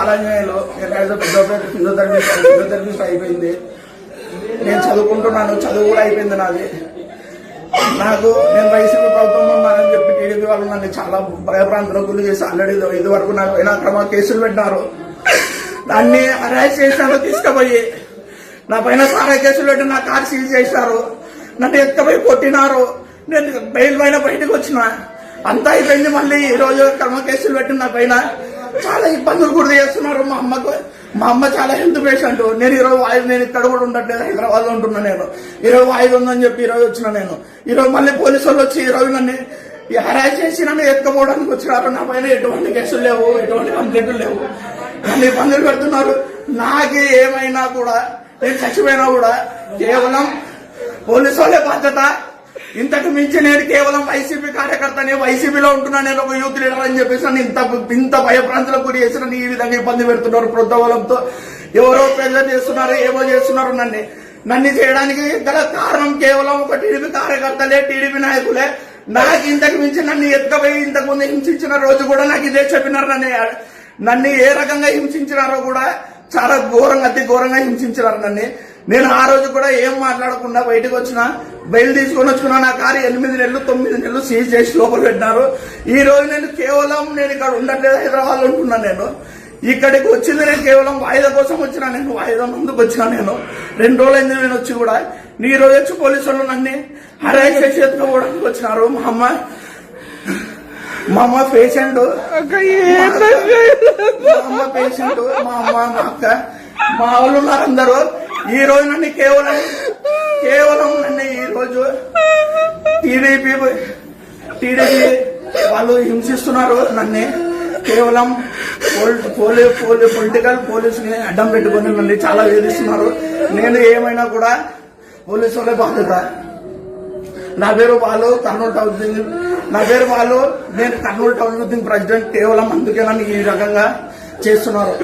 Balanjaneyulu physiotherapist అయిపోయింది. నేను చదువుకుంటున్నాను, చదువు కూడా అయిపోయింది నాది. నేను వైసీపీ ప్రభుత్వం ఉన్నానని చెప్పి టీడీపీ వాళ్ళు నన్ను చాలా భయభ్రాంతులకు గురి చేసి ఆల్రెడీ ఇది వరకు నాకు అక్రమ కేసులు పెట్టినారు. దాన్ని అరెస్ట్ చేసినారు, తీసుకుపోయి నా పైన సారా కేసులు పెట్టి నా కారు సీజ్ చేశారు. నన్ను ఎత్తుకుపోయి కొట్టినారు. నేను బెయిల్ పైన బయటకు వచ్చిన. అంతా అయిపోయింది. మళ్ళీ ఈ రోజు అక్రమ కేసులు పెట్టి నా పైన చాలా ఇబ్బందులు గురి చేస్తున్నారు. మా అమ్మ చాలా హెల్త్ పేషెంట్. నేను నేను ఇక్కడ కూడా ఉండట్లేదు, హైదరాబాద్ లో ఉంటున్నా. నేను ఈరోజు వాయిదా ఉందని చెప్పి ఈరోజు వచ్చిన. నేను ఈరోజు మళ్ళీ పోలీసు వాళ్ళు వచ్చి ఈరోజు నన్ను హరాస్ చేసి నన్ను ఎత్తుకుపోవడానికి వచ్చినారు. నా పైన ఎటువంటి కేసులు లేవు, ఎటువంటి కంప్లైంట్లు లేవు. నన్ను ఇబ్బందులు పెడుతున్నారు. నాకు ఏమైనా కూడా, నేను చచ్చిపోయినా కూడా కేవలం పోలీసు వాళ్ళే బాధ్యత. ఇంతకు మించి నేను కేవలం వైసీపీ కార్యకర్తనే, వైసీపీలో ఉంటున్నా, నేను ఒక యూత్ లీడర్ అని చెప్పేసి ఇంత భయభ్రాంతులకు గురి చేసిన ఈ విధంగా ఇబ్బంది పెడుతున్నారు. ప్రోద్బలంతో ఎవరో ప్రెజర్ చేస్తున్నారు, ఏమో చేస్తున్నారు. నన్ను చేయడానికి గల కారణం కేవలం ఒక టీడీపీ కార్యకర్తలే, టీడీపీ నాయకులే. నాకు ఇంతకు మించి నన్ను ఎత్తుకపోయి ఇంతకు ముందు హింసించిన రోజు కూడా నాకు ఇదే చెప్పినారు. నన్ను ఏ రకంగా హింసించినారో కూడా చాలా ఘోరంగా, అతి ఘోరంగా హింసించినారు నన్ను. నేను ఆ రోజు కూడా ఏం మాట్లాడకుండా బయటకు వచ్చిన, బయలు తీసుకొని వచ్చుకున్నా. నా కారు 8 నెలలు 9 నెలలు సీజ్ చేసి లోపల పెట్టినారు. ఈ రోజు నేను ఇక్కడ ఉండట్లేదు, హైదరాబాద్ లో ఉంటున్నా. నేను ఇక్కడికి వచ్చింది నేను కేవలం వాయిదా కోసం వచ్చినా. నేను వాయిదా ముందుకు వచ్చినా. నేను 2 రోజులైంది నేను వచ్చి కూడా. ఈ రోజు వచ్చి పోలీసు వాళ్ళు నన్ను హరాస్ చేసి ఎత్తుకోవడానికి వచ్చినారు. మా అమ్మ పేషెంట్, మా అక్క, మా వాళ్ళు ఉన్నారు అందరూ. ఈ రోజు నన్ను కేవలం నన్ను ఈ రోజు టీడీపీ వాళ్ళు హింసిస్తున్నారు. నన్ను కేవలం పొలిటికల్ పోలీసుని అడ్డం పెట్టుకుని నన్ను చాలా వేధిస్తున్నారు. నేను ఏమైనా కూడా పోలీసు వాళ్ళే బాధ్యత. నా పేరు బాలు, కర్నూలు టౌన్ నేను కర్నూలు టౌన్ యూత్ ప్రెసిడెంట్. కేవలం అందుకే నన్ను ఈ రకంగా చేస్తున్నారు.